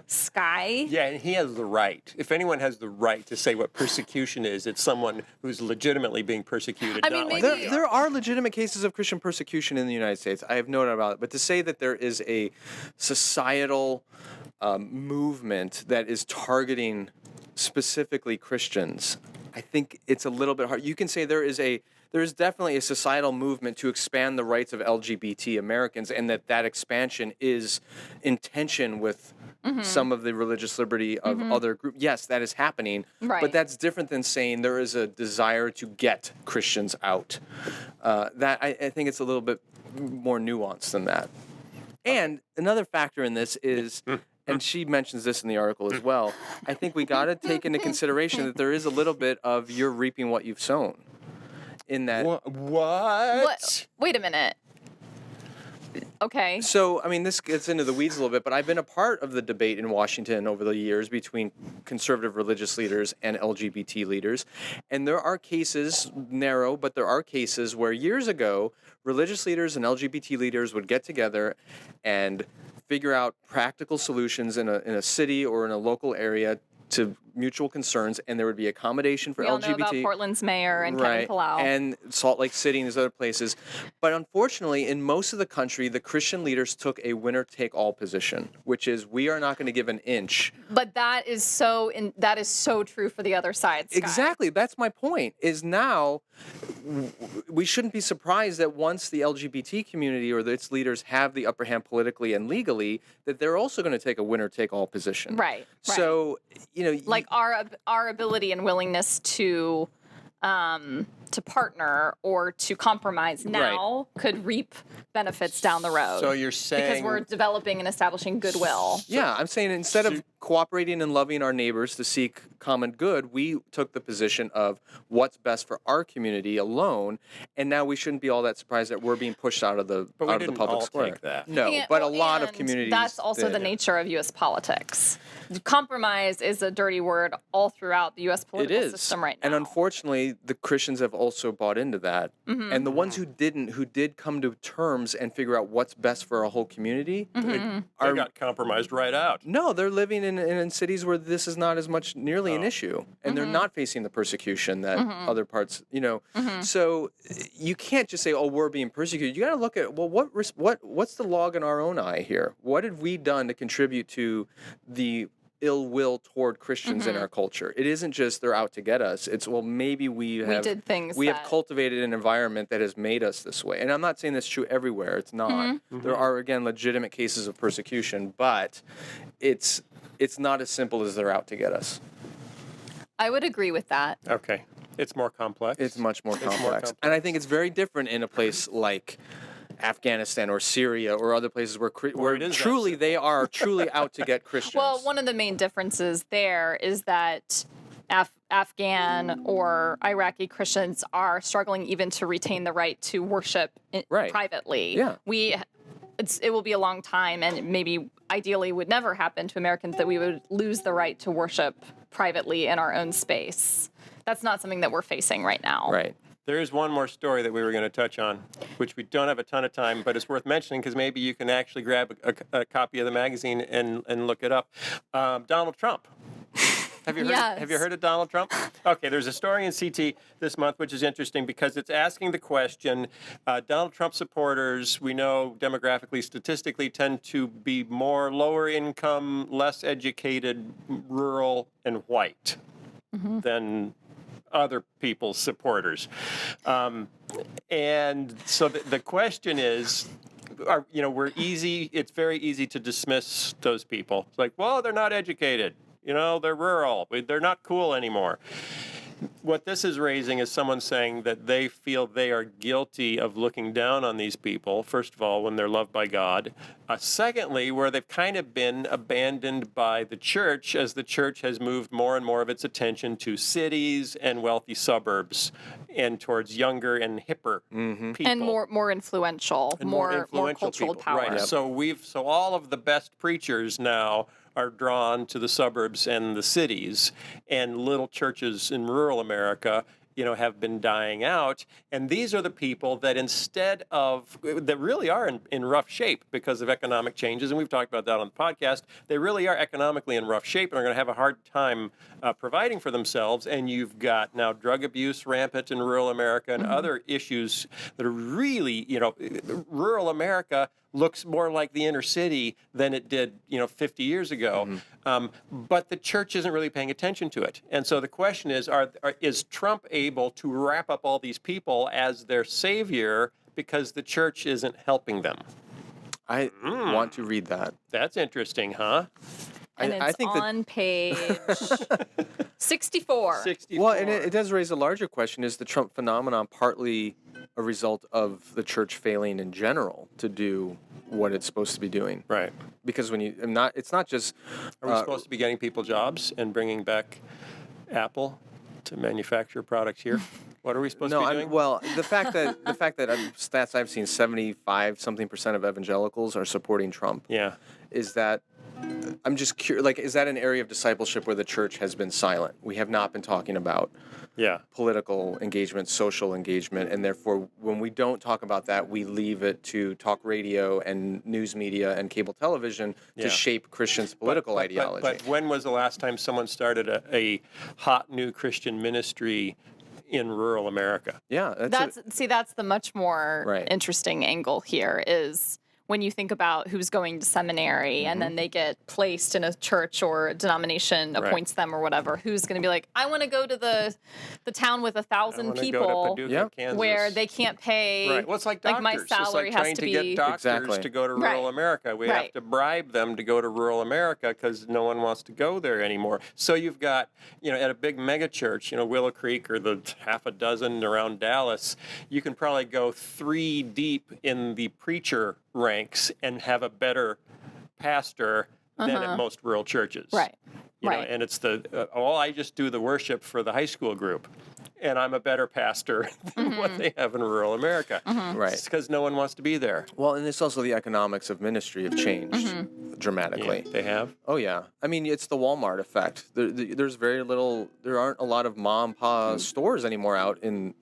Skye. Yeah, and he has the right. If anyone has the right to say what persecution is, it's someone who's legitimately being persecuted. I mean, not maybe- like There are legitimate cases of Christian persecution in the United States. I have no doubt about it. But to say that there is a societal movement that is targeting specifically Christians, I think it's a little bit hard. You can say there is definitely a societal movement to expand the rights of LGBT Americans, and that expansion is in tension with some of the religious liberty of other groups. Yes, that is happening, Right. but that's different than saying there is a desire to get Christians out. That I think it's a little bit more nuanced than that. And another factor in this is, and she mentions this in the article as well, I think we got to take into consideration that there is a little bit of you're reaping what you've sown. In that. What? Wait a minute. Okay. So, I mean, this gets into the weeds a little bit, but I've been a part of the debate in Washington over the years between conservative religious leaders and LGBT leaders. And there are cases, narrow, but there are cases where years ago, religious leaders and LGBT leaders would get together and figure out practical solutions in a city or in a local area to mutual concerns, and there would be accommodation for We all LGBT. know about Portland's mayor and Kevin Palau. And Salt Lake City and these other places. But unfortunately, in most of the country, the Christian leaders took a winner-take-all position, which is we are not going to give an inch. But that is so true for the other side, Skye. Exactly. That's my point, is now we shouldn't be surprised that once the LGBT community or its leaders have the upper hand politically and legally, that they're also going to take a winner-take-all position. Right. So, Like our ability and willingness to partner or to compromise now could reap benefits down the road. So you're saying because we're developing and establishing goodwill. Yeah, I'm saying instead of cooperating and loving our neighbors to seek common good, we took the position of what's best for our community alone, and now we shouldn't be all that surprised that we're being pushed out of the public all square. take that. No, but a lot of communities. That's also the nature of U.S. politics. Compromise is a dirty word all throughout the U.S. political system right now. And unfortunately, the Christians have also bought into that. Mm-hmm. And the ones who didn't, who did come to terms and figure out what's best for our whole community, Mm-hmm. They got compromised right out. no, they're living in cities where this is not as much nearly an issue, and they're not facing the persecution that other parts, So you can't just say, "Oh, we're being persecuted." You got to look at, well, what's the log in our own eye here? What have we done to contribute to the ill will toward Christians in our culture? It isn't just they're out to get us. It's, well, maybe we have did things we have that- cultivated an environment that has made us this way. And I'm not saying that's true everywhere. It's not. There are, again, legitimate cases of persecution, but it's not as simple as they're out to get us. I would agree with that. Okay. It's more complex. It's much more complex. complex. And I think it's very different in a place like Afghanistan or Syria or other places where it is truly they are truly out to get Christians. Well, one of the main differences there is that Afghan or Iraqi Christians are struggling even to retain the right to worship privately. Yeah. It will be a long time, and maybe ideally would never happen to Americans that we would lose the right to worship privately in our own space. That's not something that we're facing right now. Right. There is one more story that we were going to touch on, which we don't have a ton of time, but it's worth mentioning because maybe you can actually grab a copy of the magazine and look it up. Donald Trump. Have you heard of Donald Trump? Okay, there's a story in CT this month which is interesting because it's asking the question, Donald Trump supporters, we know demographically, statistically, tend to be more lower income, less educated, rural, and white than other people's supporters. And so the question is, it's very easy to dismiss those people. It's like, well, they're not educated. They're rural. They're not cool anymore. what this is raising is someone saying that they feel they are guilty of looking down on these people, first of all, when they're loved by God. Secondly, where they've kind of been abandoned by the church as the church has moved more and more of its attention to cities and wealthy suburbs and towards younger and hipper people. And more influential, And more cultural people. power. Right. So all of the best preachers now are drawn to the suburbs and the cities, and little churches in rural America, have been dying out. And these are the people that that really are in rough shape because of economic changes. And we've talked about that on the podcast. They really are economically in rough shape and are going to have a hard time providing for themselves. And you've got now drug abuse rampant in rural America and other issues that are really, rural America looks more like the inner city than it did, 50 years ago. But the church isn't really paying attention to it. And so the question is, is Trump able to wrap up all these people as their savior because the church isn't helping them? I want to read that. That's interesting, huh? And I it's think on page 64. 64. Well, and it does raise a larger question. Is the Trump phenomenon partly a result of the church failing in general to do what it's supposed to be doing? Right. Because it's not just... Are we supposed to be getting people jobs and bringing back Apple to manufacture products here? What are we supposed to be doing? Well, the fact that stats I've seen, 75% of evangelicals are supporting Trump. Yeah. Is that... I'm just curious, is that an area of discipleship where the church has been silent? We have not been talking about political engagement, social engagement, and therefore when we don't talk about that, we leave it to talk radio and news media and cable television to shape Christians' political ideology. But when was the last time someone started a hot new Christian ministry in rural America? Yeah. That's the much more Right. interesting angle here is when you think about who's going to seminary and then they get placed in a church or a denomination appoints them or whatever, who's going to be like, I want to go to the town with 1,000 people go to Paducah, Kansas. where they can't pay. Right. Well, it's like doctors. my salary it's like has trying to to be get doctors to go to rural Right. America. We have to bribe them to go to rural America because no one wants to go there anymore. So you've got, at a big mega church, Willow Creek or the half a dozen around Dallas, you can probably go 3 deep in the preacher ranks and have a better pastor than at most rural churches. Right. You know, and it's I just do the worship for the high school group, and I'm a better pastor than what they have in rural America. Right. It's because no one wants to be there. Well, and it's also the economics of ministry have changed dramatically. Yeah, they have? Oh, yeah. I mean, it's the Walmart effect. There's very little, there aren't a lot of mom and pa stores anymore out in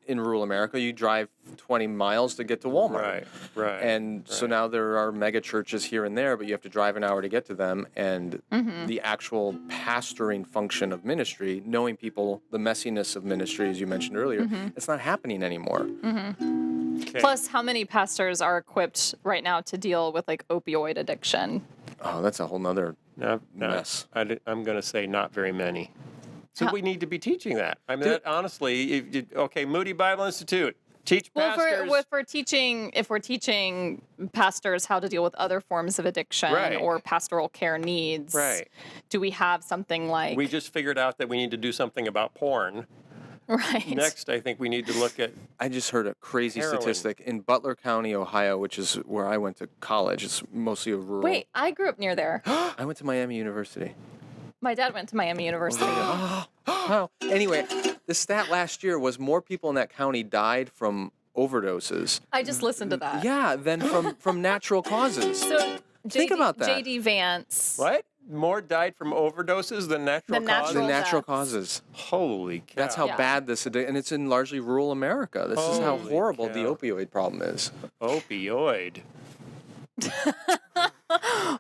rural America. You drive 20 miles to get to Walmart. Right. And so now there are mega churches here and there, but you have to drive an hour to get to them. And the actual pastoring function of ministry, knowing people, the messiness of ministry, as you mentioned earlier, it's not happening anymore. Okay. Plus, how many pastors are equipped right now to deal with opioid addiction? Oh, that's a whole nother mess. I'm going to say not very many. So we need to be teaching that. I mean, honestly, Moody Bible Institute. Teach pastors. Well, if we're teaching pastors how to deal with other forms of addiction or pastoral care needs, do we have something like... We just figured out that we need to do something about porn. Right. Next, I think we need to look at I just heard a crazy statistic. In Butler County, Ohio, which is where I went to college, it's mostly a rural... Wait, I grew up near there. I went to Miami University. My dad went to Miami University. Wow. Anyway, the stat last year was more people in that county died from overdoses. I just listened to that. Yeah, than from natural causes. So think about that. J.D. Vance. What? More died from overdoses than natural causes? Than natural deaths. causes. Holy cow. That's how bad this is. And it's in largely rural America. This is how horrible the opioid problem is. Opioid.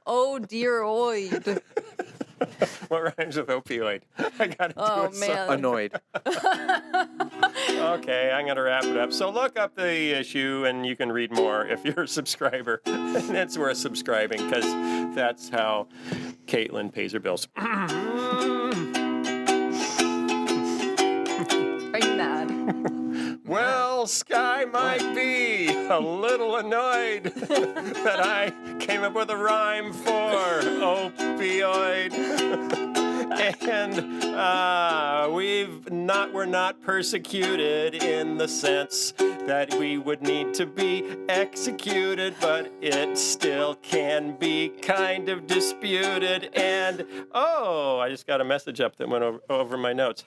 Oh, dear oid. What rhymes with opioid? I got to do it. Man. Annoyed. Okay, I'm going to wrap it up. So look up the issue and you can read more if you're a subscriber. And it's worth subscribing because that's how Katelyn pays her bills. Are you mad? Well, Skye might be a little annoyed that I came up with a rhyme for opioid. And We're not persecuted in the sense that we would need to be executed, but it still can be kind of disputed. And, I just got a message up that went over my notes.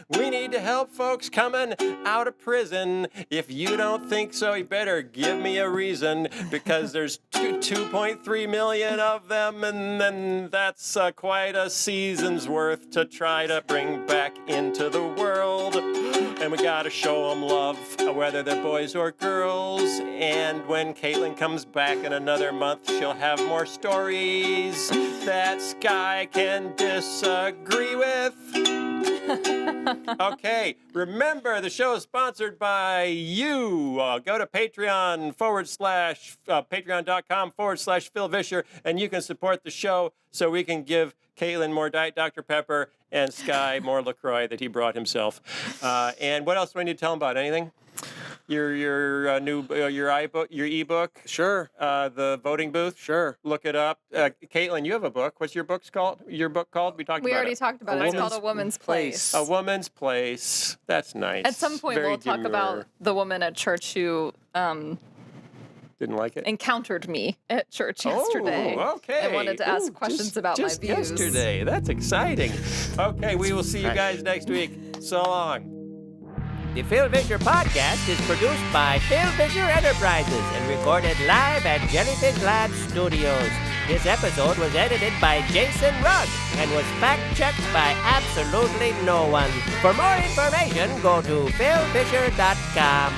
We need to help folks coming out of prison. If you don't think so, you better give me a reason, because there's 2.3 million of them, and then that's quite a season's worth to try to bring back into the world. And we gotta show them love, whether they're boys or girls. And when Katelyn comes back in another month, she'll have more stories that Skye can disagree with. Okay, remember the show is sponsored by you. Go to patreon.com/Phil Vischer, and you can support the show so we can give Katelyn more Diet Dr. Pepper and Skye more LaCroix that he brought himself. And what else do I need to tell him about? Anything? Your new your ebook? Sure. The voting booth? Sure. Look it up. Caitlin, you have a book. What's your book called? We already talked about it. It's called A Woman's Place. A Woman's Place. That's nice. At some point, we'll talk about the woman at church who didn't like it. Encountered me at church yesterday. Oh, okay. And wanted to ask questions about my views. Yesterday. That's exciting. Okay, we will see you guys next week. So long. The Phil Vischer Podcast is produced by Phil Vischer Enterprises and recorded live at Jellyfish Lab Studios. This episode was edited by Jason Rugg and was fact-checked by absolutely no one. For more information, go to philvischer.com.